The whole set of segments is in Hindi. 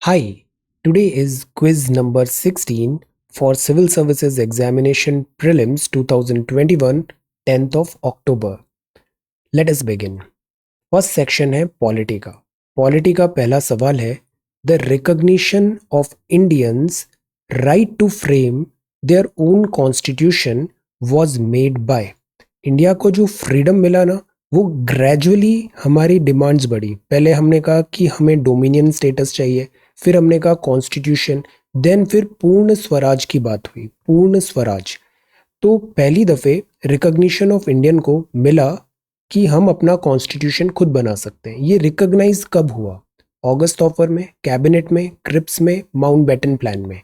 Hi, today is quiz number 16 for Civil Services Examination Prelims 2021, 10th of October. Let us begin. First section है पॉलिटी का। पॉलिटी का पहला सवाल है the recognition of Indians right to frame their own constitution was made by. India को जो फ्रीडम मिला ना, वो ग्रेजुअली हमारी डिमांड्स बढ़ी। पहले हमने कहा कि हमें डोमिनियन स्टेटस चाहिए, फिर हमने कहा कॉन्स्टिट्यूशन, देन फिर पूर्ण स्वराज की बात हुई, पूर्ण स्वराज। तो पहली दफे रिकॉग्निशन ऑफ इंडियन को मिला कि हम अपना कॉन्स्टिट्यूशन खुद बना सकते हैं। ये रिकॉग्नाइज कब हुआ? अगस्त ऑफर में, कैबिनेट में, क्रिप्स में, माउंटबेटन प्लान में।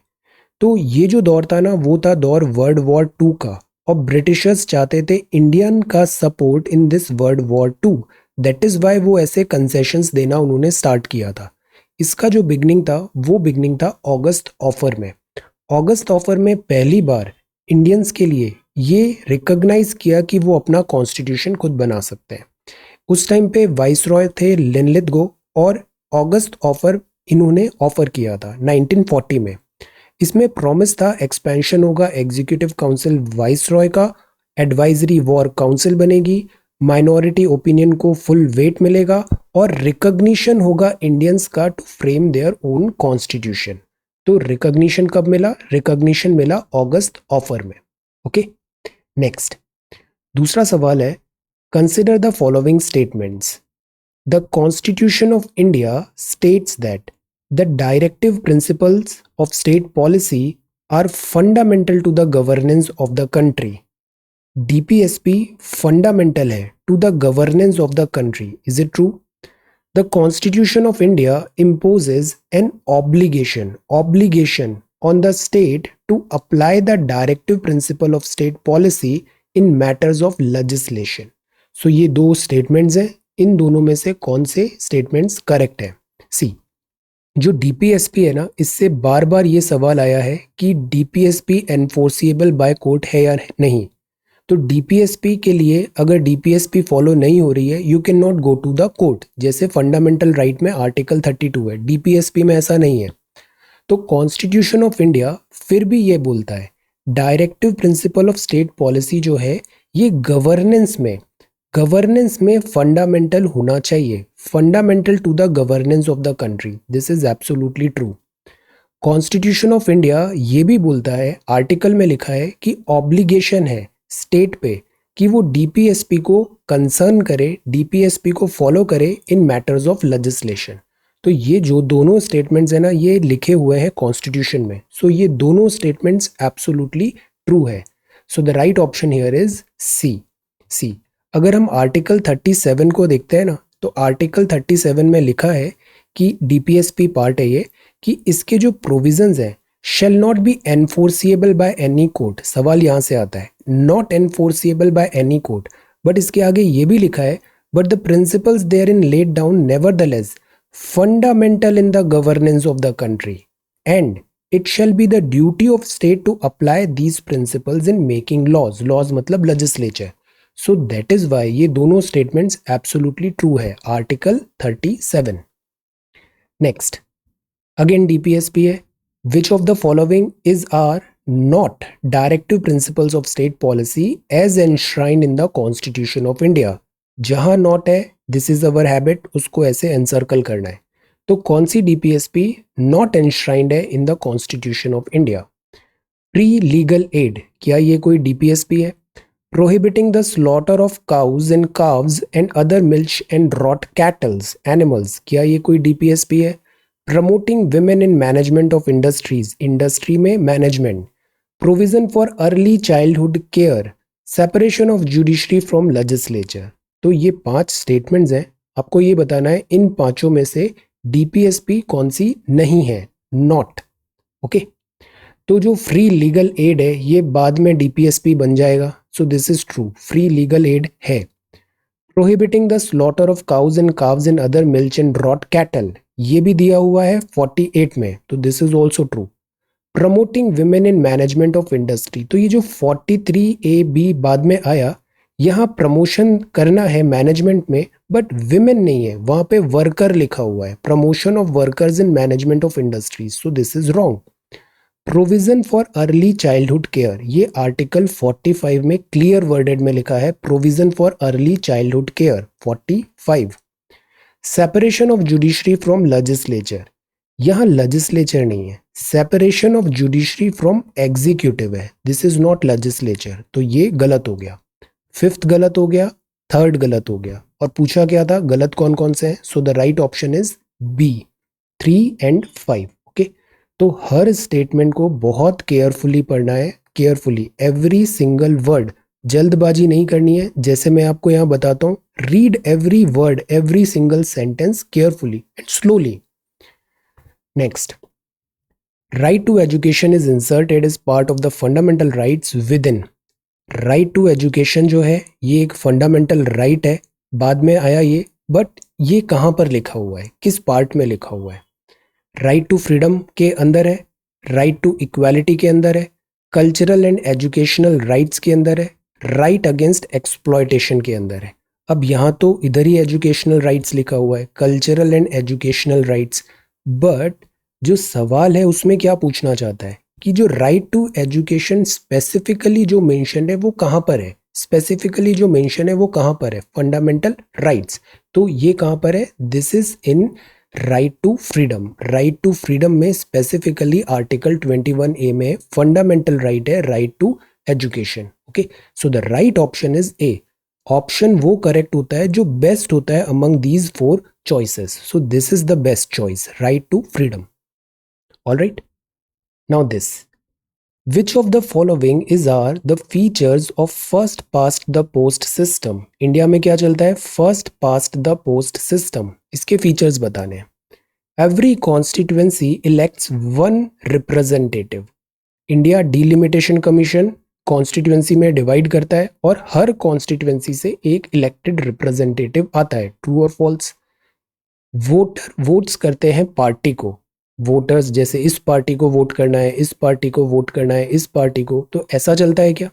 तो ये जो दौर था ना, वो था दौर वर्ल्ड वॉर टू का, और ब्रिटिशर्स चाहते थे इंडियन का support in this world war two. That is why वो ऐसे कंसेशंस देना उन्होंने स्टार्ट किया था। इसका जो बिगनिंग था वो बिगनिंग था अगस्त ऑफर में। अगस्त ऑफर में पहली बार इंडियंस के लिए ये रिकॉग्नाइज किया कि वो अपना कॉन्स्टिट्यूशन खुद बना सकते हैं। उस टाइम पे वाइस रॉय थे लिनलिथगो, और अगस्त ऑफर इन्होंने ऑफर किया था 1940 में। इसमें प्रॉमिस था एक्सपेंशन होगा एग्जीक्यूटिव काउंसिल वाइस रॉय का, एडवाइजरी वॉर काउंसिल बनेगी, माइनॉरिटी ओपिनियन को फुल वेट मिलेगा, और रिकॉग्निशन होगा इंडियंस का to frame their own constitution. तो रिकॉग्निशन कब मिला? रिकॉग्निशन मिला अगस्त ऑफर में। ओके, नेक्स्ट दूसरा सवाल है consider the following statements. The constitution of India states that the directive principles of state policy are fundamental to the governance of the country. DPSP fundamental है to the governance of the country. Is it true? The Constitution of India imposes an obligation on the state to apply the directive principle of state policy in matters of legislation. So ये दो statements हैं, इन दोनों में से कौन से statements correct है? See, जो डीपीएसपी है ना, इससे बार बार ये सवाल आया है कि डीपीएसपी एनफोर्सिएबल बाय कोर्ट है या नहीं। तो डीपीएसपी के लिए अगर डीपीएसपी फॉलो नहीं हो रही है, you can not go to the court. जैसे फंडामेंटल राइट में आर्टिकल 32 है, डीपीएसपी में ऐसा नहीं है। तो कॉन्स्टिट्यूशन ऑफ इंडिया फिर भी ये बोलता है directive principle of state policy जो है ये गवर्नेंस में फंडामेंटल होना चाहिए, fundamental to the governance of the country. This is absolutely true. Constitution of India ये भी बोलता है, आर्टिकल में लिखा है कि ऑब्लिगेशन है स्टेट पे कि वो डीपीएसपी को कंसर्न करे, डीपीएसपी को फॉलो करे इन मैटर्स ऑफ लेजिस्लेशन। तो ये जो दोनों स्टेटमेंट्स है ना, ये लिखे हुए हैं कॉन्स्टिट्यूशन में। सो ये दोनों स्टेटमेंट्स एब्सोल्युटली ट्रू है। So the right option here is C. अगर हम आर्टिकल 37 को देखते हैं ना, तो आर्टिकल 37 में लिखा है कि डीपीएसपी पार्ट है ये, कि इसके जो प्रोविजंस हैं shall not be enforceable by any court. सवाल यहाँ से आता है, not enforceable by any court, but इसके आगे ये भी लिखा है but the principles therein laid down nevertheless fundamental in the governance of the country and it shall be the duty of state to apply these principles in making laws. Laws मतलब legislature. So that is why ये दोनों स्टेटमेंट्स एब्सोल्युटली ट्रू है, आर्टिकल 37। नेक्स्ट अगेन डीपीएसपी है, which of the following is are not directive principles of state policy as enshrined in the constitution of India. जहां नॉट है, दिस इज अवर हैबिट, उसको ऐसे एनसर्कल करना है। तो कौन सी डीपीएसपी नॉट एनश्राइंड है इन the constitution of India? Pre legal aid, क्या ये कोई डीपीएसपी है? Prohibiting the slaughter of cows and calves and other milch and rot cattle's animals, क्या ये कोई डीपीएसपी है? Promoting women in management of industries, industry में management. Provision for early childhood care, separation of judiciary from legislature। तो ये 5 स्टेटमेंट्स हैं, आपको ये बताना है इन पांचों में से डीपीएसपी कौन सी नहीं है, नॉट। ओके, तो जो फ्री लीगल एड है ये बाद में डीपीएसपी बन जाएगा। So this is true, free legal aid है। Prohibiting the slaughter of cows and calves and other milch and draught cattle, ये भी दिया हुआ है 48 में, तो this is also true. Promoting women in management of industry, तो ये जो 43A B बाद में आया, यहाँ प्रमोशन करना है मैनेजमेंट में, बट विमेन नहीं है, वहां पे वर्कर लिखा हुआ है, promotion of workers in management of industries, so this is wrong. Provision for early childhood care, ये आर्टिकल 45 में क्लियर वर्डेड में लिखा है, provision for early childhood care 45। Separation of judiciary from legislature, यहाँ लेजिस्लेचर नहीं है, separation of judiciary from executive है, दिस इज नॉट लेजिस्लेचर, तो ये गलत हो गया। फिफ्थ गलत हो गया, थर्ड गलत हो गया, और पूछा क्या था गलत कौन कौन से हैं, so the right option is B 3 and 5। Okay, तो हर स्टेटमेंट को बहुत केयरफुली पढ़ना है, केयरफुली एवरी सिंगल वर्ड, जल्दबाजी नहीं करनी है। जैसे मैं आपको यहाँ बताता हूँ, read every word, every single sentence carefully and slowly. Next, right to education is inserted as part of the fundamental rights within. Right to education जो है ये एक फंडामेंटल राइट है, बाद में आया ये, बट ये कहाँ पर लिखा हुआ है, किस पार्ट में लिखा हुआ है? राइट टू फ्रीडम के अंदर है, राइट टू इक्वालिटी के अंदर है, कल्चरल एंड एजुकेशनल राइट्स के अंदर है, राइट अगेंस्ट एक्सप्लॉयटेशन के अंदर है। अब यहाँ तो इधर ही एजुकेशनल राइट्स लिखा हुआ है, cultural and educational rights, but जो सवाल है उसमें क्या पूछना चाहता है कि जो राइट टू एजुकेशन स्पेसिफिकली जो मेंशन है वो कहाँ पर है, स्पेसिफिकली जो मेंशन है वो कहाँ पर है, फंडामेंटल राइट्स, तो ये कहाँ पर है, this is in right to freedom. Right to freedom में स्पेसिफिकली आर्टिकल 21A में फंडामेंटल राइट है, right to education. Okay, so the right option is A. Option वो करेक्ट होता है जो बेस्ट होता है among these 4 choices, so this is the best choice, right to freedom. All right, now this, which of the following is are the features of first past the post system? India में क्या चलता है, first past the post system, इसके फीचर्स बताने हैं। Every constituency elects one representative, India delimitation commission constituency में डिवाइड करता है और हर कॉन्स्टिट्यूएंसी से एक इलेक्टेड रिप्रेजेंटेटिव आता है, ट्रू और फॉल्स? वोट्स करते हैं पार्टी को, वोटर्स जैसे इस पार्टी को वोट करना है, इस पार्टी को वोट करना है, इस पार्टी को, तो ऐसा चलता है क्या?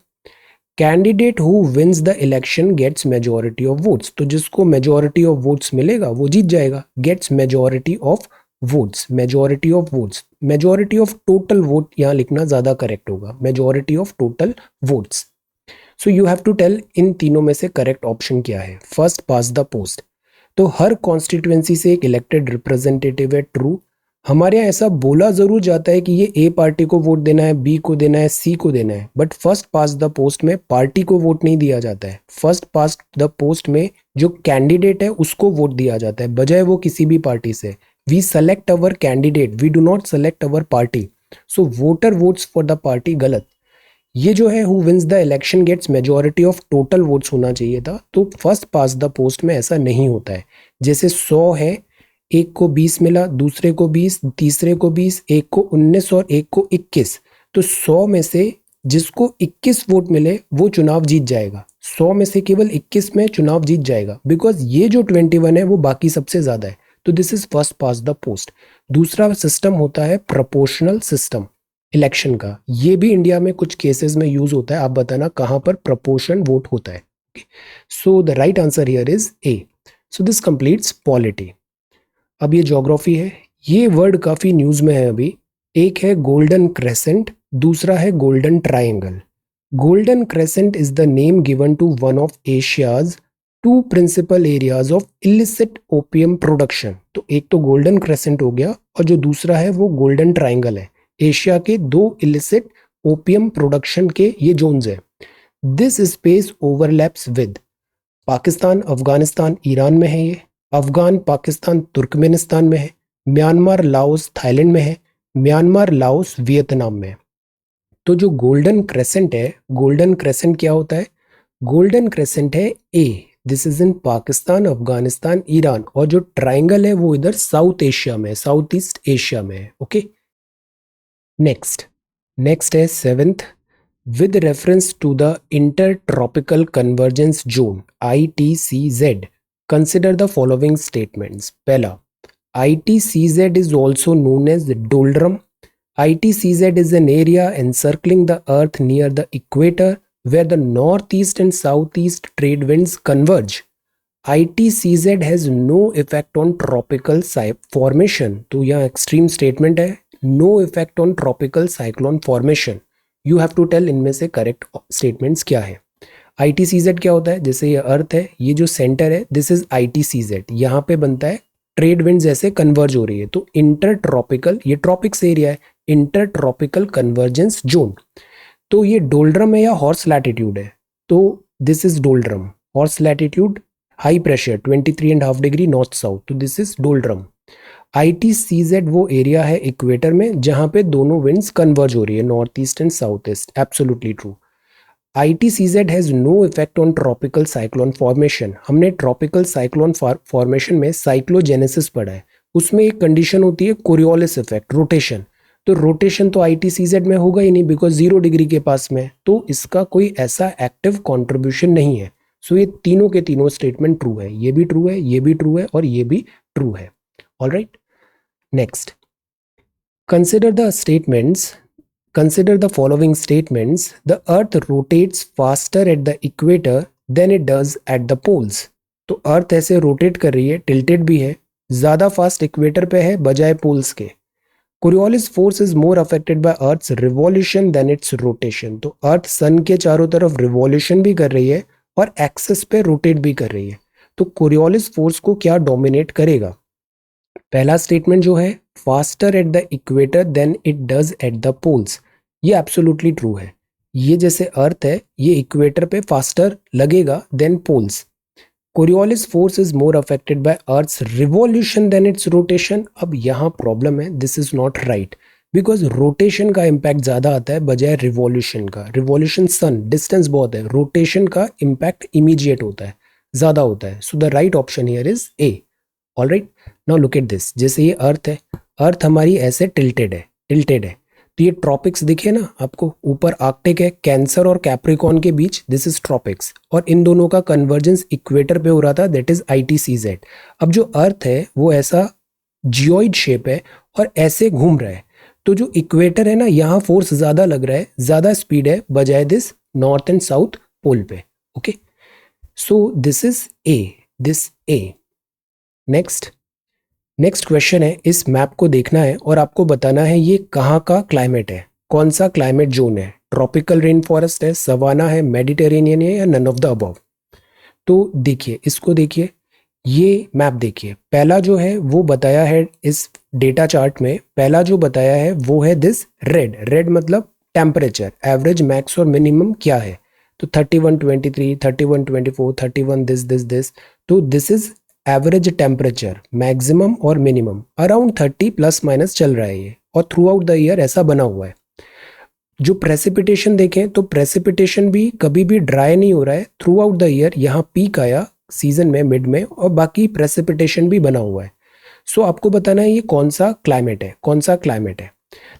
Candidate who wins the election gets majority of votes, तो जिसको मेजोरिटी ऑफ वोट्स मिलेगा वो जीत जाएगा, gets majority of votes, majority of votes, majority of total vote यहाँ लिखना ज्यादा करेक्ट होगा, majority of total votes. So you have to tell इन तीनों में से करेक्ट ऑप्शन क्या है, फर्स्ट पास द पोस्ट। तो हर कॉन्स्टिट्यूएंसी से एक इलेक्टेड रिप्रेजेंटेटिव है, ट्रू। हमारे यहाँ ऐसा बोला जरूर जाता है कि ये ए पार्टी को वोट देना है, बी को देना है, सी को देना है, but first past the post में पार्टी को वोट नहीं दिया जाता है, फर्स्ट पास्ट द पोस्ट में जो कैंडिडेट है उसको वोट दिया जाता है, बजाय वो किसी भी पार्टी से। We select our candidate, we do not select our party, so voter votes for the party, गलत। ये जो है who wins the election gets majority of total votes होना चाहिए था, तो फर्स्ट पास द पोस्ट में ऐसा नहीं होता है। जैसे 100 है, एक को 20 मिला, दूसरे को 20, तीसरे को 20, एक को 19 और एक को 21, तो 100 में से जिसको 21 वोट मिले वो चुनाव जीत जाएगा, 100 में से केवल 21 में चुनाव जीत जाएगा, बिकॉज ये जो 21 है वो बाकी सबसे ज्यादा है, तो this is first pass the post. दूसरा सिस्टम होता है प्रोपोर्शनल सिस्टम इलेक्शन का, ये भी इंडिया में कुछ केसेस में यूज होता है, आप बताना कहां पर प्रोपोर्शन वोट होता है। So the right answer here is a. So this completes polity. अब ये ज्योग्राफी है, ये वर्ड काफी न्यूज में है अभी। एक है गोल्डन क्रेसेंट, दूसरा है golden triangle. Golden crescent is the name given to one of Asia's 2 principal areas of illicit opium production. तो एक तो गोल्डन क्रेसेंट हो गया और जो दूसरा है वो गोल्डन ट्रायंगल है, एशिया के 2 इलिसिट ओपियम प्रोडक्शन के ये जोन्स है। This space overlaps with Pakistan, Afghanistan, Iran में है ये, अफगान पाकिस्तान तुर्कमेनिस्तान में है, म्यांमार लाओस थाईलैंड में है, म्यांमार लाओस वियतनाम में है। तो जो गोल्डन क्रेसेंट है, गोल्डन क्रेसेंट क्या होता है, गोल्डन क्रेसेंट है A, this is in Pakistan, Afghanistan, Iran, और जो ट्रायंगल है वो इधर साउथ एशिया में, साउथ ईस्ट एशिया में है। ओके, नेक्स्ट है 7th, with reference to the intertropical convergence zone ITCZ, consider the following statements. पहला, ITCZ is also known as doldrum. ITCZ is an area encircling the earth near the equator where the northeast and southeast trade winds converge. ITCZ has no effect on tropical formation. तो यह एक्सट्रीम स्टेटमेंट है, no effect on tropical cyclone formation. You have to tell इनमें से करेक्ट स्टेटमेंट्स क्या है. ITCZ क्या होता है? जैसे ये अर्थ है, ये जो सेंटर है, दिस इज ITCZ. यहाँ पे बनता है ट्रेड विंड जैसे कन्वर्ज हो रही है, तो इंटर ट्रॉपिकल, ये ट्रॉपिक्स एरिया है, इंटर ट्रॉपिकल कन्वर्जेंस जोन. तो ये डोल्ड्रम है या हॉर्स लैटिट्यूड है? तो this is doldrum. Horse latitude high pressure 23.5 degree north south, तो दिस इज डोल्ड्रम. ITCZ वो एरिया है इक्वेटर में जहां पे दोनों विंड्स कन्वर्ज हो रही है, north east and south east. Absolutely true. ITCZ has no effect on tropical cyclone formation. हमने ट्रॉपिकल साइक्लोन फॉर्मेशन में साइक्लोजेनेसिस पढ़ा है, उसमें एक कंडीशन होती है कोरियोलिस इफेक्ट, रोटेशन. तो रोटेशन तो ITCZ में होगा ही नहीं, बिकॉज 0 डिग्री के पास में, तो इसका कोई ऐसा एक्टिव कॉन्ट्रीब्यूशन नहीं है. सो ये तीनों के तीनों स्टेटमेंट ट्रू है, ये भी ट्रू है, ये भी ट्रू है और ये भी ट्रू है. Alright, next, consider the following statements. The earth rotates faster at the equator than it does at the poles. तो अर्थ ऐसे रोटेट कर रही है, टिल्टेड भी है, ज्यादा फास्ट इक्वेटर पे है बजाय पोल्स के. Coriolis force is more affected by earth's revolution than its rotation. तो अर्थ सन के चारों तरफ रिवॉल्यूशन भी कर रही है और एक्सिस पे रोटेट भी कर रही है. तो कोरियोलिस फोर्स को क्या डोमिनेट करेगा? पहला स्टेटमेंट जो है, faster at the equator than it does at the poles, ये एब्सोल्युटली ट्रू है. ये जैसे अर्थ है, ये इक्वेटर पे फास्टर लगेगा than poles. Coriolis force is more affected by earth's revolution than its rotation. अब यहाँ प्रॉब्लम है, this is not right, because rotation का इम्पैक्ट ज्यादा आता है बजाय रिवॉल्यूशन का. रिवॉल्यूशन सन डिस्टेंस बहुत है, रोटेशन का इम्पैक्ट इमीडिएट होता है, ज्यादा होता है. So the right option here is a. Alright, now look at this. जैसे ये अर्थ है, अर्थ हमारी ऐसे टिल्टेड है, तो ये ट्रॉपिक्स दिखे ना आपको, ऊपर आर्कटिक है, कैंसर और कैप्रिकॉन के बीच, दिस इज ट्रॉपिक्स, और इन दोनों का कन्वर्जेंस इक्वेटर पे हो रहा था, दैट इज ITCZ. अब जो अर्थ है वो ऐसा जियोइड शेप है और ऐसे घूम रहा है, तो जो इक्वेटर है ना, यहाँ फोर्स ज्यादा लग रहा है, ज्यादा स्पीड है बजाय this north and south pole पे. Okay, so this is A. Next question है, इस मैप को देखना है और आपको बताना है ये कहाँ का क्लाइमेट है, कौन सा क्लाइमेट जोन है. ट्रॉपिकल रेन फॉरेस्ट है, सवाना है, मेडिटेरेनियन है या नन ऑफ द अबव. तो देखिए, इसको देखिए, ये मैप देखिए. पहला जो है वो बताया है इस डेटा चार्ट में, पहला जो बताया है वो है दिस रेड मतलब टेम्परेचर, एवरेज, मैक्स और मिनिमम क्या है. तो 31-23, 31-24, 31 दिस. तो this is average temperature, maximum और मिनिमम अराउंड 30 प्लस माइनस चल रहा है ये, और थ्रू आउट द ईयर ऐसा बना हुआ है. जो प्रेसिपिटेशन देखें तो प्रेसिपिटेशन भी कभी भी ड्राई नहीं हो रहा है थ्रू आउट द ईयर. यहाँ पीक आया सीजन में, मिड में, और बाकी प्रेसिपिटेशन भी बना हुआ है. सो आपको बताना है ये कौन सा क्लाइमेट है.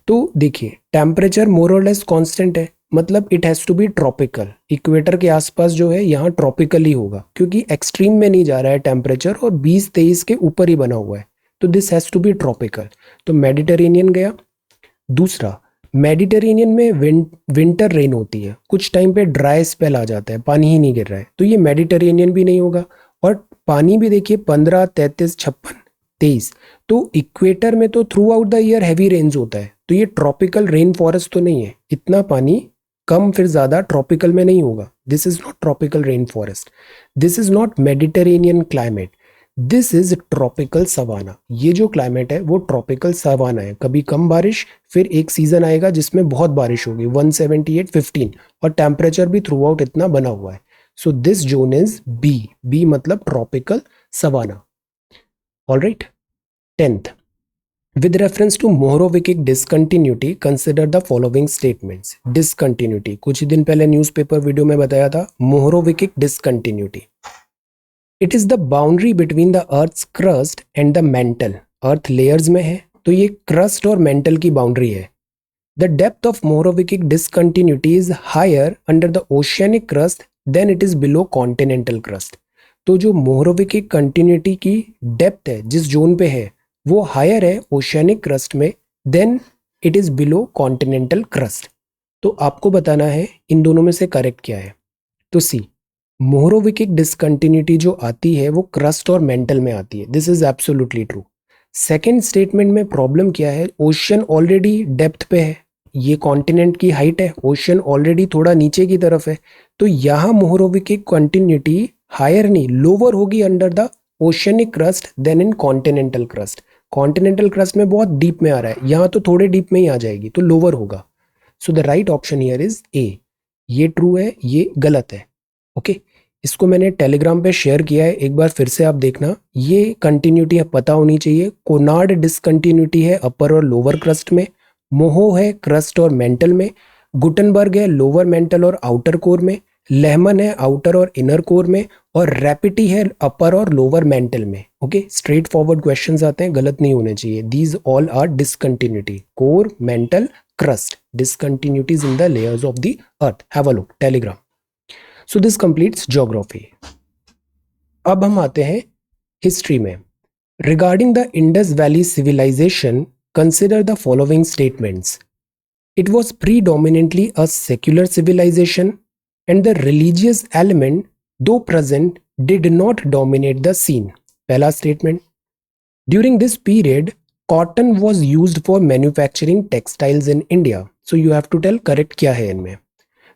तो देखिए, टेम्परेचर मोर और लेस कांस्टेंट है, मतलब it has to be tropical. Equator के आसपास जो है यहाँ ट्रॉपिकल ही होगा, क्योंकि एक्सट्रीम में नहीं जा रहा है टेम्परेचर और 20-23 के ऊपर ही बना हुआ है, तो this has to be tropical. तो मेडिटेरेनियन गया. दूसरा, मेडिटेरेनियन में विंटर रेन होती है, कुछ टाइम पे ड्राई स्पेल आ जाता है, पानी ही नहीं गिर रहा है, तो ये मेडिटेरेनियन भी नहीं होगा. और पानी भी देखिए 15, 33, 56, 23. तो इक्वेटर में तो throughout the year heavy rains होता है, तो ये ट्रॉपिकल रेन फॉरेस्ट तो नहीं है. इतना पानी कम फिर ज्यादा ट्रॉपिकल में नहीं होगा. This is not tropical rain forest, this is not Mediterranean climate, this is tropical savanna. ये जो क्लाइमेट है वो ट्रॉपिकल सवाना है. कभी कम बारिश, फिर एक सीजन आएगा जिसमें बहुत बारिश होगी, 178, 15, और टेम्परेचर भी थ्रू आउट इतना बना हुआ है. So this zone is B मतलब tropical savanna. Alright, 10th, with reference to Mohorovičić discontinuity, consider the following statements. Discontinuity, कुछ ही दिन पहले न्यूज़पेपर वीडियो में बताया था Mohorovičić discontinuity. It is the boundary between the Earth's crust and the mantle. Earth layers में है, तो ये crust और mantle की बाउंड्री है. The depth of Mohorovičić discontinuity is higher under the oceanic crust than it is below continental crust. तो जो Mohorovičić कंटिन्यूटी की डेप्थ है, जिस जोन पे है, वो हायर है ओशियनिक क्रस्ट में than it is below continental crust. तो आपको बताना है इन दोनों में से करेक्ट क्या है। तो सी, मोहरोविकिक डिसकंटिन्यूटी जो आती है वो क्रस्ट और मेंटल में आती है, this is absolutely true. Second statement में प्रॉब्लम क्या है, ओशियन ऑलरेडी डेप्थ पे है, ये कॉन्टिनेंट की हाइट है, ओशियन ऑलरेडी थोड़ा नीचे की तरफ है, तो यहाँ मोहरोविकिक कंटिन्यूटी हायर नहीं लोअर होगी under the oceanic crust than in continental crust. Continental crust में बहुत डीप में आ रहा है, यहाँ तो थोड़े डीप में ही आ जाएगी, तो लोअर होगा। सो the right option here is a. ये ट्रू है, ये गलत है। ओके, इसको मैंने टेलीग्राम पे शेयर किया है, एक बार फिर से आप देखना। ये कंटिन्यूटी पता होनी चाहिए। कोनार्ड डिसकंटिन्यूटी है अपर और लोअर क्रस्ट में, मोहो है क्रस्ट और मेंटल में, गुटनबर्ग है लोअर मेंटल और आउटर कोर में, लेहमन है आउटर और इनर कोर में, और रैपिटी है अपर और लोअर मेंटल में। ओके, स्ट्रेट फॉरवर्ड क्वेश्चंस आते हैं, गलत नहीं होने चाहिए। These all are discontinuity, core, mantle, crust, discontinuities in the layers of the earth. Have a look, telegram. So this completes geography. अब हम आते हैं हिस्ट्री में। Regarding the Indus Valley civilization, consider the following statements. It was predominantly a secular civilization and the religious element, though present, did not dominate the scene. पहला statement. During this period, cotton was used for manufacturing textiles in India. So you have to tell correct क्या है इनमें।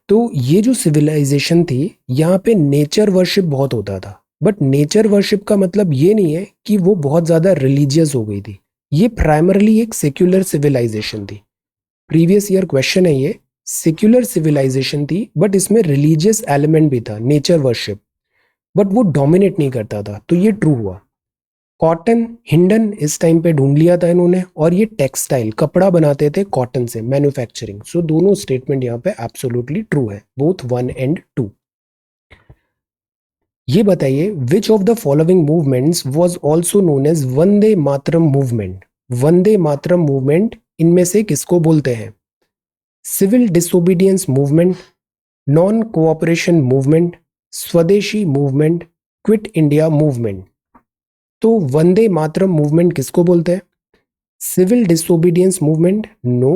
तो ये जो सिविलाइजेशन थी यहाँ पे नेचर वर्शिप बहुत होता था, बट नेचर वर्शिप का मतलब ये नहीं है कि वो बहुत ज्यादा रिलीजियस हो गई थी। ये प्राइमरली एक सेक्युलर सिविलाइजेशन थी। प्रीवियस ईयर क्वेश्चन है ये, सेक्युलर सिविलाइजेशन थी बट इसमें रिलीजियस एलिमेंट भी था, नेचर वर्शिप, बट वो डोमिनेट नहीं करता था, तो ये ट्रू हुआ। कॉटन हिंडन इस टाइम पे ढूंढ लिया था इन्होंने, और ये टेक्सटाइल कपड़ा बनाते थे कॉटन से, मैन्युफैक्चरिंग। सो दोनों स्टेटमेंट यहाँ पे एब्सोल्युटली ट्रू है, बोथ 1 एंड 2। ये बताइए, which of the following movements was also known as Vande Mataram movement. Vande Mataram movement इनमें से किसको बोलते हैं? Civil disobedience movement, non cooperation movement, Swadeshi movement, quit India movement. तो वंदे मातरम मूवमेंट किसको बोलते हैं? Civil disobedience movement no,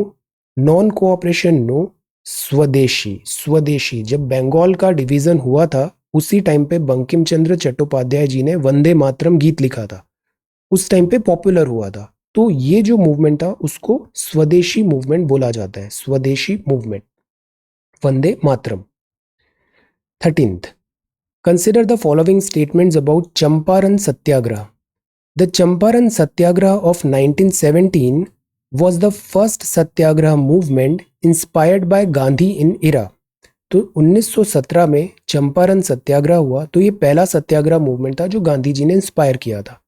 non cooperation no, Swadeshi. Swadeshi जब बंगाल का डिवीजन हुआ था उसी टाइम पे बंकिम चंद्र चट्टोपाध्याय जी ने वंदे मातरम गीत लिखा था, उस टाइम पे पॉपुलर हुआ था, तो ये जो मूवमेंट था उसको स्वदेशी मूवमेंट बोला जाता है, स्वदेशी movement, Vande Mataram. 13th, consider the following statements about Champaran Satyagraha. The Champaran Satyagraha of 1917 was the first satyagraha movement inspired by Gandhi in era. तो 1917 में चंपारण सत्याग्रह हुआ, तो ये पहला सत्याग्रह मूवमेंट था जो गांधी जी ने इंस्पायर किया था।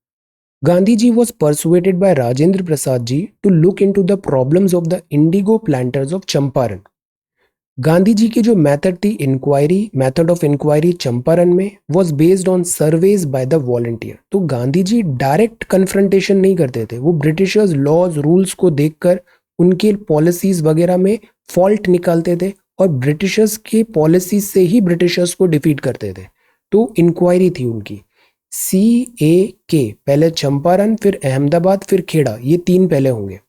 Gandhi ji was persuaded by Rajendra Prasad ji to look into the problems of the indigo planters of Champaran. Gandhi ji की जो मेथड थी inquiry, method of inquiry Champaran में was based on surveys by the volunteer. तो गांधी जी डायरेक्ट कन्फ्रंटेशन नहीं करते थे, वो ब्रिटिशर्स लॉज रूल्स को देखकर उनके पॉलिसीज वगैरह में फॉल्ट निकालते थे और ब्रिटिशर्स के पॉलिसीज से ही ब्रिटिशर्स को डिफीट करते थे। तो इंक्वायरी थी उनकी। CAK, पहले चंपारण, फिर अहमदाबाद, फिर खेड़ा, ये 3 पहले होंगे।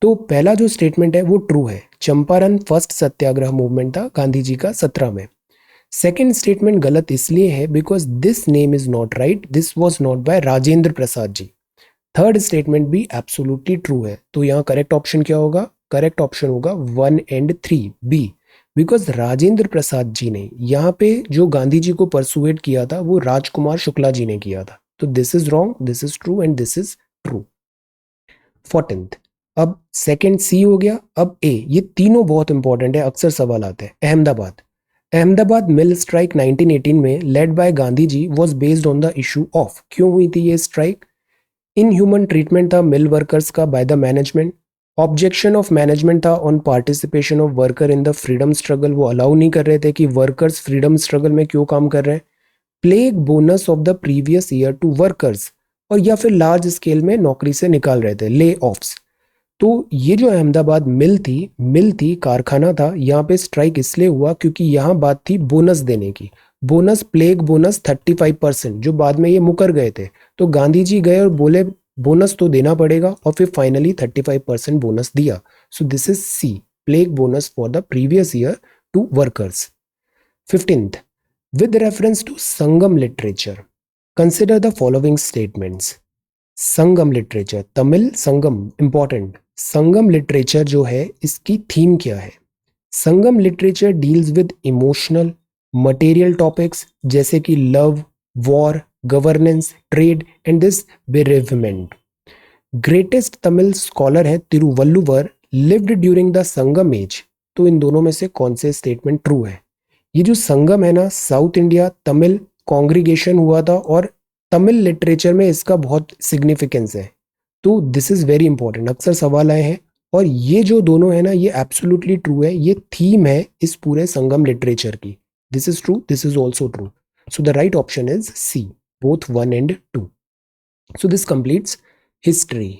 तो पहला जो स्टेटमेंट है वो ट्रू है, चंपारण फर्स्ट सत्याग्रह मूवमेंट था गांधी जी का 17 में। सेकेंड स्टेटमेंट गलत इसलिए है because this name is not right, this was not by Rajendra Prasad ji. Third statement भी एब्सोल्युटली ट्रू है, तो यहाँ करेक्ट ऑप्शन क्या होगा? करेक्ट ऑप्शन होगा 1 and 3 B, because Rajendra Prasad जी ने यहाँ पे जो गांधी जी को परसुएट किया था वो राजकुमार शुक्ला जी ने किया था। तो this is wrong, this is true and this is true. 14th, अब सेकंड सी हो गया, अब ए। ये तीनों बहुत इंपॉर्टेंट है, अक्सर सवाल आते हैं। अहमदाबाद, अहमदाबाद मिल स्ट्राइक 1918 में led by Gandhi ji was based on the issue of, क्यों हुई थी ये स्ट्राइक? इनह्यूमन ट्रीटमेंट था मिल वर्कर्स का by the management, objection of management था on participation of worker in the freedom struggle, वो अलाउ नहीं कर रहे थे कि वर्कर्स फ्रीडम स्ट्रगल में क्यों काम कर रहे हैं, plague bonus of the previous year to workers, और या फिर लार्ज स्केल में नौकरी से निकाल रहे थे, ले ऑफ्स। तो ये जो अहमदाबाद मिल थी कारखाना था, यहाँ पे स्ट्राइक इसलिए हुआ क्योंकि यहाँ बात थी बोनस देने की, बोनस, प्लेग बोनस 35%, जो बाद में ये मुकर गए थे। तो गांधी जी गए और बोले बोनस तो देना पड़ेगा, और फिर फाइनली 35% बोनस दिया। So this is C, plague bonus for the previous year to workers. 15th, with reference to Sangam literature, consider the following statements. Sangam literature, Tamil Sangam important. Sangam literature जो है इसकी थीम क्या है? Sangam literature deals with emotional material topics जैसे कि love, war, governance, trade and this bereavement. Greatest Tamil scholar है Thiruvalluvar, lived during the Sangam age. तो इन दोनों में से कौन से स्टेटमेंट ट्रू है? ये जो संगम है ना, साउथ इंडिया तमिल कॉन्ग्रीगेशन हुआ था और तमिल लिटरेचर में इसका बहुत सिग्निफिकेंस है. तो दिस इज वेरी इंपॉर्टेंट, अक्सर सवाल आए हैं. और ये जो दोनों है ना, ये एब्सोल्युटली ट्रू है. ये थीम है इस पूरे संगम लिटरेचर की. This is true, this is also true. So the right option is C, both 1 and 2. So this completes history.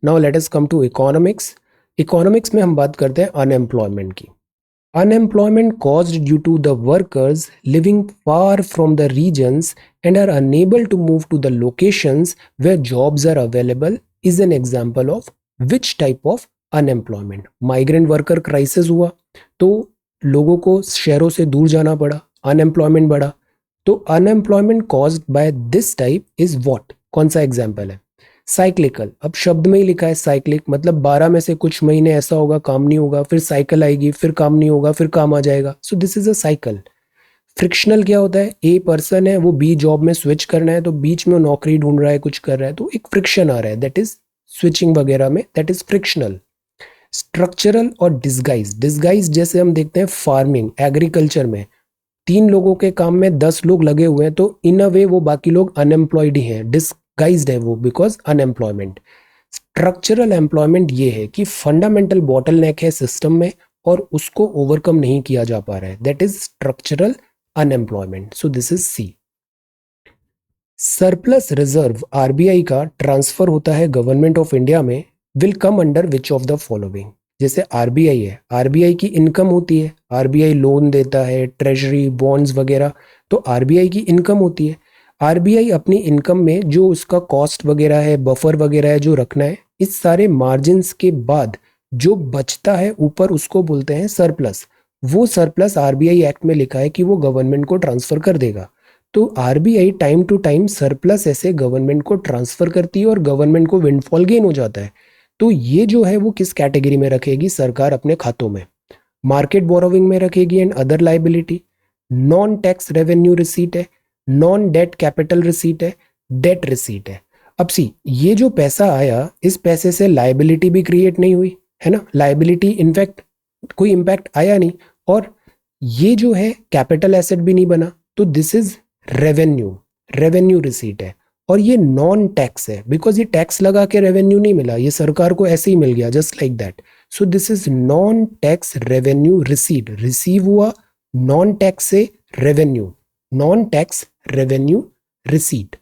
Now let us come to economics. Economics में हम बात करते हैं अनएम्प्लॉयमेंट की. Unemployment caused due to the workers living far from the regions and are unable to move to the locations where jobs are available is an example of which type of unemployment? Migrant worker crisis हुआ तो लोगों को शहरों से दूर जाना पड़ा, unemployment बढ़ा. तो unemployment caused by this type is what? कौन सा एग्जाम्पल है? साइक्लिकल. अब शब्द में ही लिखा है साइक्लिक, मतलब 12 में से कुछ महीने ऐसा होगा काम नहीं होगा, फिर साइकिल आएगी, फिर काम नहीं होगा, फिर काम आ जाएगा. So this is a cycle. Frictional क्या होता है? ए पर्सन है, वो बी जॉब में स्विच करना है, तो बीच में नौकरी ढूंढ रहा है, कुछ कर रहा है, तो एक फ्रिक्शन आ रहा है, दैट इज स्विचिंग वगैरह में, दैट इज फ्रिक्शनल. स्ट्रक्चरल और डिस्गाइज. डिस्गाइज जैसे हम देखते हैं फार्मिंग, एग्रीकल्चर में 3 लोगों के काम में 10 लोग लगे हुए हैं, तो इन अ वे वो बाकी लोग अनएम्प्लॉयड ही हैं, डिस्गाइज्ड है वो बिकॉज अनएम्प्लॉयमेंट. स्ट्रक्चरल एम्प्लॉयमेंट ये है कि फंडामेंटल बॉटलनेक है सिस्टम में और उसको ओवरकम नहीं किया जा पा रहा है, that is structural unemployment. So this is C. Surplus reserve RBI का ट्रांसफर होता है गवर्नमेंट ऑफ इंडिया में, will come under which of the following. जैसे आरबीआई है, आरबीआई की इनकम होती है, आरबीआई लोन देता है, ट्रेजरी बॉन्ड्स वगैरह, तो आरबीआई की इनकम होती है. आरबीआई अपनी इनकम में जो उसका कॉस्ट वगैरह है, बफर वगैरह है जो रखना है, इस सारे मार्जिन्स के बाद जो बचता है ऊपर उसको बोलते हैं सरप्लस. वो सरप्लस आरबीआई एक्ट में लिखा है कि वो गवर्नमेंट को ट्रांसफर कर देगा. तो RBI time to time surplus ऐसे गवर्नमेंट को ट्रांसफर करती है और गवर्नमेंट को विंडफॉल गेन हो जाता है. तो ये जो है वो किस कैटेगरी में रखेगी सरकार अपने खातों में? मार्केट बोरोविंग में रखेगी and other liability. Non tax revenue receipt है, नॉन डेट कैपिटल रिसीट है, डेट रिसीट है. अब सी, ये जो पैसा आया, इस पैसे से लाइबिलिटी भी क्रिएट नहीं हुई है ना, लाइबिलिटी इनफैक्ट कोई इंपैक्ट आया नहीं, और ये जो है कैपिटल एसेट भी नहीं बना. तो this is revenue, revenue receipt है. और ये नॉन टैक्स है बिकॉज ये टैक्स लगा के रेवेन्यू नहीं मिला, ये सरकार को ऐसे ही मिल गया just like that. So this is non tax revenue receipt. Receive हुआ नॉन टैक्स से revenue, non tax revenue receipt.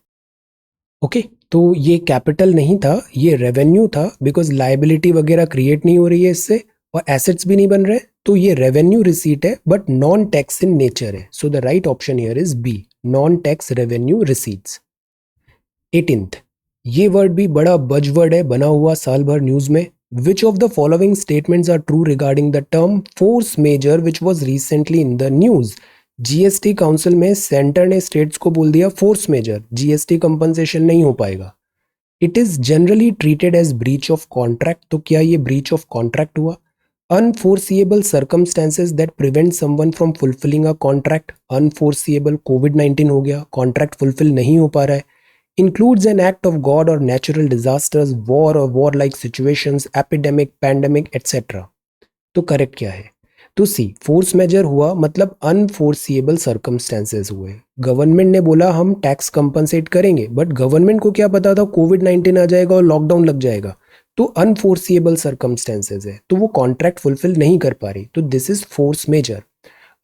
Okay, तो ये कैपिटल नहीं था, ये रेवेन्यू था बिकॉज लाइबिलिटी वगैरह क्रिएट नहीं हो रही है इससे और एसेट्स भी नहीं बन रहे, तो ये रेवेन्यू रिसीट है but non tax in nature है. So the right option here is B, non tax revenue receipts. 18th, ये वर्ड भी बड़ा बजवर्ड है, बना हुआ साल भर न्यूज में. Which of the following statements are true regarding the term force majeure which was recently in the news? GST council में सेंटर ने स्टेट्स को बोल दिया फोर्स मेजर, जीएसटी कंपनसेशन नहीं हो पाएगा. It is generally treated as breach of contract. तो क्या ये ब्रीच ऑफ कॉन्ट्रैक्ट हुआ? Unforeseeable circumstances that prevent someone from fulfilling a contract. Unforeseeable कोविड-19 हो गया, कॉन्ट्रैक्ट फुलफिल नहीं हो पा रहा है. Includes an act of God or natural disasters, war or war-like situations, epidemic, pandemic, etc. तो करेक्ट क्या है? तो सी, फोर्स मेजर हुआ मतलब अनफोर्सिएबल सर्कमस्टेंसेस हुए. गवर्नमेंट ने बोला हम टैक्स कंपनसेट करेंगे, बट गवर्नमेंट को क्या पता था कोविड-19 आ जाएगा और लॉकडाउन लग जाएगा. तो अनफोर्सिएबल सर्कमस्टेंसेस है, तो वो कॉन्ट्रैक्ट फुलफिल नहीं कर पा रही, तो this is force majeure.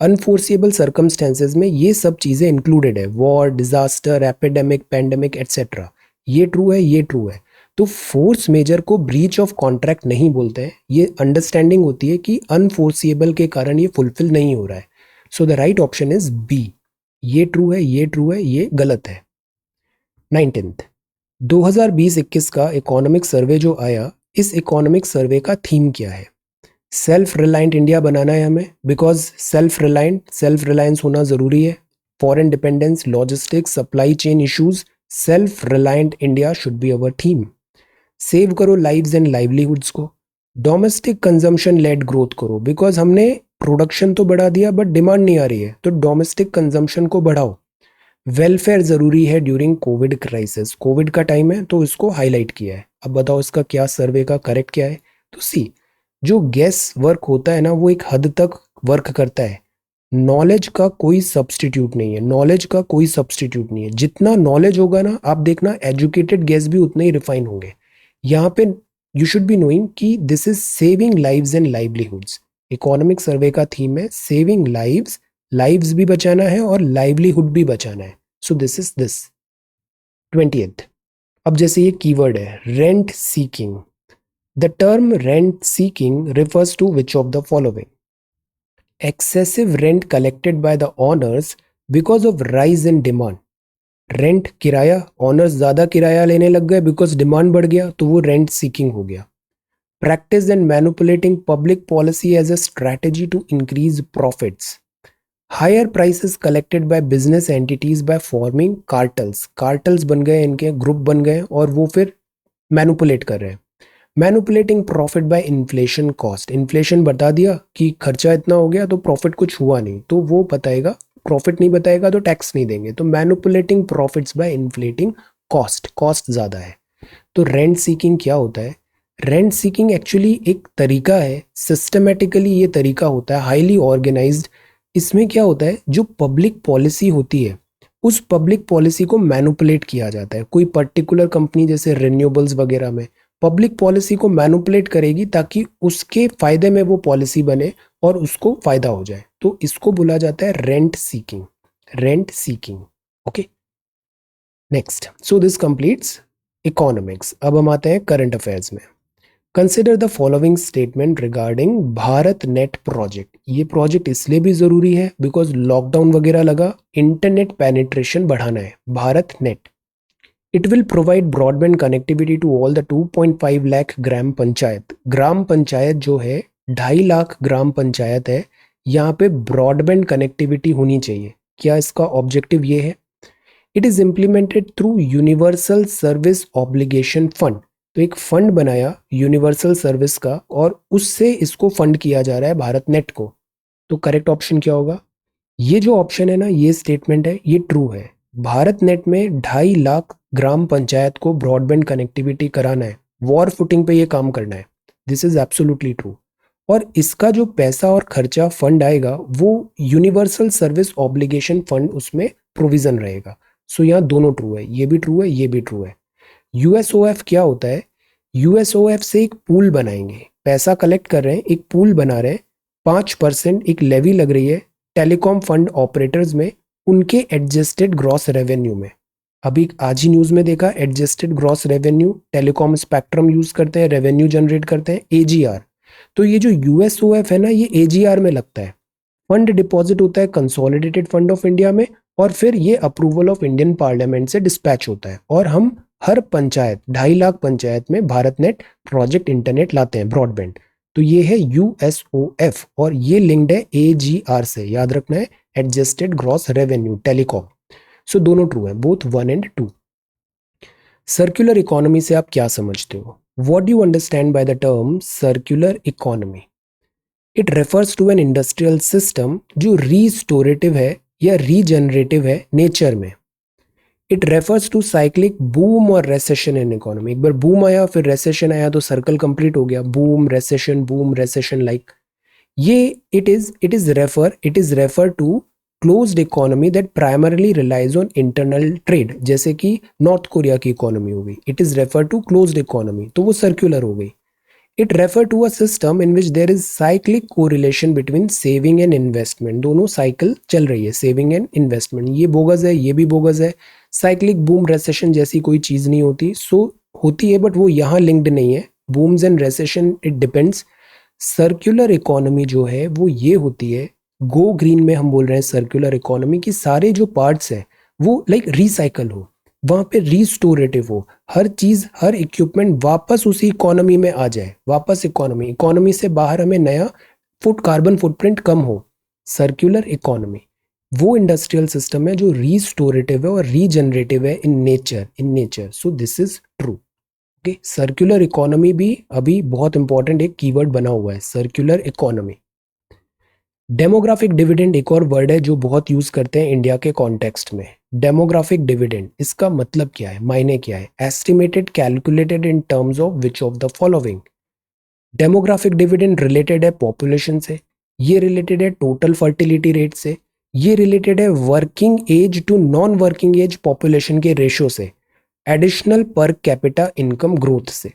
Unforeseeable circumstances में ये सब चीज़ें इंक्लूडेड है, war, disaster, epidemic, pandemic etcetera. ये ट्रू है, ये ट्रू है. तो फोर्स मेजर को ब्रीच ऑफ कॉन्ट्रैक्ट नहीं बोलते हैं, ये अंडरस्टैंडिंग होती है कि अनफोर्सिएबल के कारण ये फुलफिल नहीं हो रहा है. So the right option is B. ये ट्रू है, ये ट्रू है, ये गलत है. 19th, 2020-21 का इकोनॉमिक सर्वे जो आया, इस इकोनॉमिक सर्वे का थीम क्या है? सेल्फ रिलायंट इंडिया बनाना है हमें, बिकॉज सेल्फ रिलायंस होना ज़रूरी है. Foreign dependence, logistics, supply chain issues, self reliant India should be our theme. Save करो लाइव्स एंड लाइवलीहुड्स को. डोमेस्टिक कंजम्पशन लेड ग्रोथ करो, बिकॉज हमने प्रोडक्शन तो बढ़ा दिया बट डिमांड नहीं आ रही है, तो डोमेस्टिक कंजम्पशन को बढ़ाओ. वेलफेयर ज़रूरी है ड्यूरिंग कोविड क्राइसिस. कोविड का टाइम है तो इसको हाईलाइट किया है. अब बताओ इसका क्या सर्वे का करेक्ट क्या है. तो सी, जो गेस वर्क होता है ना वो एक हद तक वर्क करता है. नॉलेज का कोई सब्स्टिट्यूट नहीं है, नॉलेज का कोई सब्स्टिट्यूट नहीं है. जितना नॉलेज होगा ना, आप देखना एजुकेटेड गेस भी उतने ही रिफाइन होंगे. यहाँ पे यू शुड बी नोइंग कि this is saving lives and livelihoods. Economic survey का थीम है सेविंग लाइव्स. लाइव्स भी बचाना है और लाइवलीहुड भी बचाना है. So this is this. 20th. अब जैसे ये कीवर्ड है rent seeking. The term rent seeking refers to which of the following. Excessive rent collected by the owners because of rise in demand. Rent किराया, ऑनर्स ज़्यादा किराया लेने लग गए बिकॉज डिमांड बढ़ गया, तो वो रेंट सीकिंग हो गया. Practice and manipulating public policy as a strategy to increase profits. Higher prices collected by business entities by forming cartels. Cartels बन गए, इनके ग्रुप बन गए और वो फिर मैनिपुलेट कर रहे हैं. Manipulating profit by inflation cost. Inflation बता दिया कि खर्चा इतना हो गया तो प्रॉफिट कुछ हुआ नहीं, तो वो बताएगा. प्रॉफिट नहीं बताएगा तो टैक्स नहीं देंगे. तो manipulating profits by inflating cost. Cost ज़्यादा है. तो रेंट सीकिंग क्या होता है. रेंट सीकिंग एक्चुअली एक तरीका है, सिस्टमेटिकली ये तरीका होता है, हाईली ऑर्गेनाइज्ड. इसमें क्या होता है, जो पब्लिक पॉलिसी होती है उस पब्लिक पॉलिसी को मैनिपुलेट किया जाता है. कोई पर्टिकुलर कंपनी जैसे रिन्यूएबल्स वगैरह में पब्लिक पॉलिसी को मैनिपुलेट करेगी ताकि उसके फायदे में वो पॉलिसी बने और उसको फायदा हो जाए. तो इसको बोला जाता है rent seeking. Rent seeking. Okay, next. So this completes economics. अब हम आते हैं करंट अफेयर्स में. Consider the following statement regarding Bharat net project. ये प्रोजेक्ट इसलिए भी ज़रूरी है बिकॉज लॉकडाउन वगैरह लगा, इंटरनेट पेनिट्रेशन बढ़ाना है. BharatNet. It will provide broadband connectivity to all the 2.5 lakh gram panchayat. Gram panchayat जो है 2.5 लाख ग्राम पंचायत है, यहाँ पे ब्रॉडबैंड कनेक्टिविटी होनी चाहिए. क्या इसका ऑब्जेक्टिव ये है. It is implemented through universal service obligation fund. तो एक फंड बनाया यूनिवर्सल सर्विस का और उससे इसको फंड किया जा रहा है भारत नेट को. तो करेक्ट ऑप्शन क्या होगा. ये जो ऑप्शन है ना, ये स्टेटमेंट है, ये ट्रू है. भारत नेट में 2.5 लाख ग्राम पंचायत को ब्रॉडबैंड कनेक्टिविटी कराना है, वॉर फुटिंग पे ये काम करना है. This is absolutely true. और इसका जो पैसा और खर्चा फंड आएगा वो यूनिवर्सल सर्विस ऑब्लिगेशन फंड, उसमें प्रोविजन रहेगा. सो यहाँ दोनों ट्रू है, ये भी ट्रू है, ये भी ट्रू है. यूएसओएफ क्या होता है. यूएसओएफ से एक पूल बनाएंगे, पैसा कलेक्ट कर रहे हैं, एक पूल बना रहे हैं. 5% एक लेवी लग रही है टेलीकॉम फंड ऑपरेटर्स में, उनके एडजस्टेड ग्रॉस रेवेन्यू में. अभी आज ही न्यूज में देखा, adjusted gross revenue, telecom spectrum use करते हैं, रेवेन्यू जनरेट करते हैं, एजीआर. तो ये जो यूएसओएफ है ना, ये एजीआर में लगता है. फंड डिपॉजिट होता है कंसोलिडेटेड फंड ऑफ इंडिया में और फिर ये अप्रूवल ऑफ इंडियन पार्लियामेंट से डिस्पैच होता है और हम हर पंचायत 2.5 लाख पंचायत में भारत नेट प्रोजेक्ट इंटरनेट लाते हैं, ब्रॉडबैंड. तो ये है यूएसओएफ और ये लिंक्ड है एजीआर से, याद रखना है, एडजस्टेड ग्रॉस रेवेन्यू टेलीकॉम. सो दोनों ट्रू है, बोथ 1 and 2. सर्कुलर इकोनॉमी से आप क्या समझते हो. What do you understand by the term circular economy. It refers to an industrial system जो रीस्टोरेटिव है या रीजनरेटिव है नेचर में. It refers to cyclic boom और रेसेशन इन इकोनॉमी. एक बार बूम आया फिर रेसेशन आया तो सर्कल कंप्लीट हो गया, बूम रेसेशन लाइक. ये it is refer to closed economy that primarily relies on internal trade, जैसे कि नॉर्थ कोरिया की इकोनॉमी हो गई. It is refer to closed economy, तो वो सर्कुलर हो गई. It refer to a system in which there is cyclic correlation between saving and investment. दोनों साइकिल चल रही है, सेविंग एंड इन्वेस्टमेंट. ये बोगस है, ये भी बोगस है. साइक्लिक बूम रेसेशन जैसी कोई चीज़ नहीं होती. सो होती है बट वो यहाँ लिंक्ड नहीं है. बूम्स and recession it depends. Circular economy जो है वो ये होती है, गो ग्रीन में हम बोल रहे हैं सर्कुलर इकोनॉमी की सारे जो पार्ट्स हैं वो लाइक रिसाइकल हो. वहां पे रिस्टोरेटिव हो, हर चीज हर इक्विपमेंट वापस उसी इकोनॉमी में आ जाए, वापस इकोनॉमी से बाहर हमें नया कार्बन फुटप्रिंट कम हो, सर्कुलर इकोनॉमी। वो इंडस्ट्रियल सिस्टम है जो रिस्टोरेटिव है और रीजनरेटिव है in nature so this is true. Okay, circular economy भी अभी बहुत इंपॉर्टेंट एक कीवर्ड बना हुआ है, सर्कुलर इकोनॉमी। डेमोग्राफिक डिविडेंड एक और वर्ड है जो बहुत यूज करते हैं इंडिया के कॉन्टेक्स्ट में। डेमोग्राफिक डिविडेंड, इसका मतलब क्या है, मायने क्या है? Estimated calculated in terms of which of the following. Demographic dividend related है पॉपुलेशन से, ये रिलेटेड है टोटल फर्टिलिटी रेट से, ये रिलेटेड है working age to non working age population के रेशो से, additional per capita income growth से।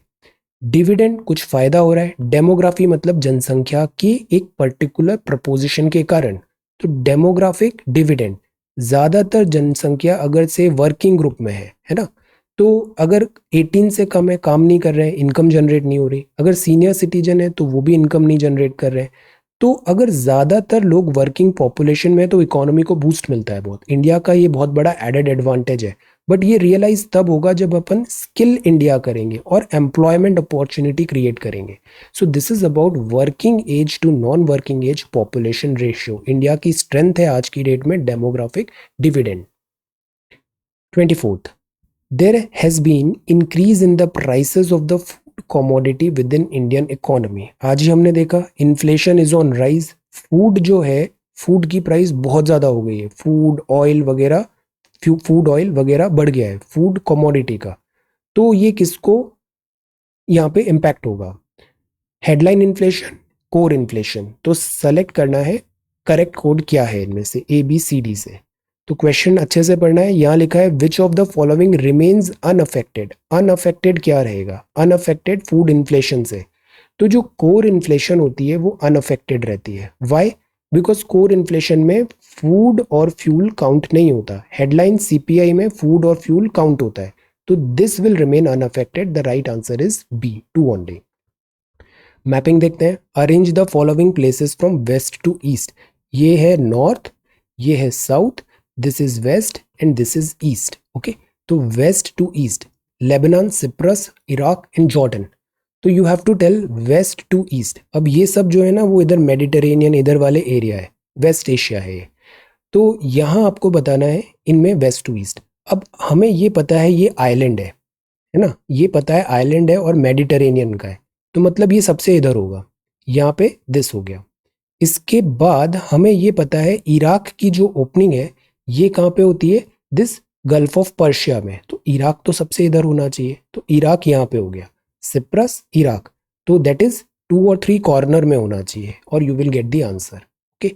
डिविडेंड कुछ फायदा हो रहा है, डेमोग्राफी मतलब जनसंख्या की एक पर्टिकुलर प्रपोजिशन के कारण, तो डेमोग्राफिक डिविडेंड ज्यादातर जनसंख्या अगर से वर्किंग ग्रुप में है ना, तो अगर 18 से कम है, काम नहीं कर रहे हैं, इनकम जनरेट नहीं हो रही, अगर सीनियर सिटीजन है तो वो भी इनकम नहीं जनरेट कर रहे हैं, तो अगर ज्यादातर लोग वर्किंग पॉपुलेशन में, तो इकोनॉमी को बूस्ट मिलता है बहुत। इंडिया का ये बहुत बड़ा एडेड एडवांटेज है, बट ये रियलाइज तब होगा जब अपन स्किल इंडिया करेंगे और एम्प्लॉयमेंट अपॉर्चुनिटी क्रिएट करेंगे। So this is about working age to non working age population ratio. India की स्ट्रेंथ है आज की डेट में demographic dividend. 24th, there has been increase in the prices of the food commodity within Indian economy। आज ही हमने देखा inflation is on rise, food जो है, फूड की प्राइस बहुत ज़्यादा हो गई है, फूड ऑयल वगैरह बढ़ गया है, फूड कमोडिटी का। तो ये किसको यहाँ पे इम्पैक्ट होगा? Headline inflation, core inflation. तो सेलेक्ट करना है करेक्ट कोड क्या है इनमें से, ABCD से। तो क्वेश्चन अच्छे से पढ़ना है। यहाँ लिखा है which of the following remains unaffected. Unaffected क्या रहेगा? अनअफेक्टेड फूड इन्फ्लेशन से। तो जो कोर इन्फ्लेशन होती है वो अनअफेक्टेड रहती है। वाई? बिकॉज कोर इन्फ्लेशन में फूड और फ्यूल काउंट नहीं होता, हेडलाइन CPI में फूड और फ्यूल काउंट होता है, तो this will remain unaffected. The right answer is B, 2 only. Mapping देखते हैं। Arrange the following places from west to east. ये है नॉर्थ, ये है south, this is west and this is east. Okay, तो west to east, Lebanon, Cyprus, Iraq and Jordan. तो you have to tell west to east. अब ये सब जो है ना वो इधर मेडिटेरेनियन इधर वाले एरिया है, वेस्ट एशिया है ये। तो यहाँ आपको बताना है इनमें वेस्ट टू ईस्ट। अब हमें ये पता है ये आइलैंड है ना, ये पता है आइलैंड है और मेडिटेरेनियन का है, तो मतलब ये सबसे इधर होगा, यहाँ पे दिस हो गया। इसके बाद हमें ये पता है इराक की जो ओपनिंग है ये कहाँ पे होती है? दिस गल्फ ऑफ पर्शिया में, तो इराक तो सबसे इधर होना चाहिए, तो इराक यहाँ पे हो गया, सिप्रस, इराक, तो दैट इज 2 और 3 कॉर्नर में होना चाहिए और you will get the answer. Okay,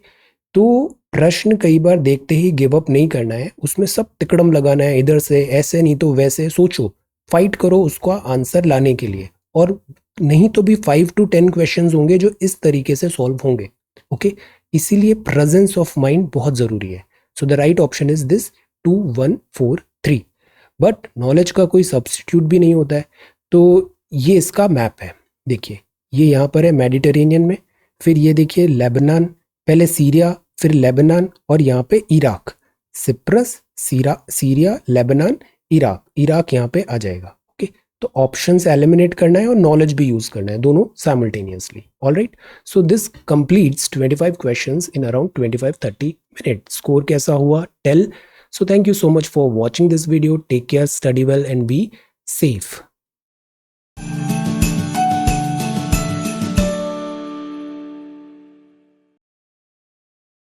तो प्रश्न कई बार देखते ही गिव अप नहीं करना है, उसमें सब तिकड़म लगाना है, इधर से ऐसे नहीं तो वैसे, सोचो, फाइट करो उसको आंसर लाने के लिए, और नहीं तो भी 5 to 10 क्वेश्चंस होंगे जो इस तरीके से सॉल्व होंगे। ओके, इसीलिए प्रेजेंस ऑफ माइंड बहुत जरूरी है। So the right option is this 2 1 4 3। But knowledge का कोई सब्स्टिट्यूट भी नहीं होता है, तो ये इसका मैप है। देखिए ये यहाँ पर है मेडिटेरेनियन में, फिर ये देखिए लेबनान, पहले सीरिया, फिर लेबनान, और यहाँ पे Iraq, Cyprus, Syria, Lebanon, Iraq, Iraq यहाँ पे आ जाएगा। ओके, तो ऑप्शन से एलिमिनेट करना है और नॉलेज भी यूज करना है, दोनों simultaneously. Alright, so this completes 25 questions in around 25-30 minute. Score कैसा हुआ? Tell. So thank you so much for watching this video. Take care, study well and be safe.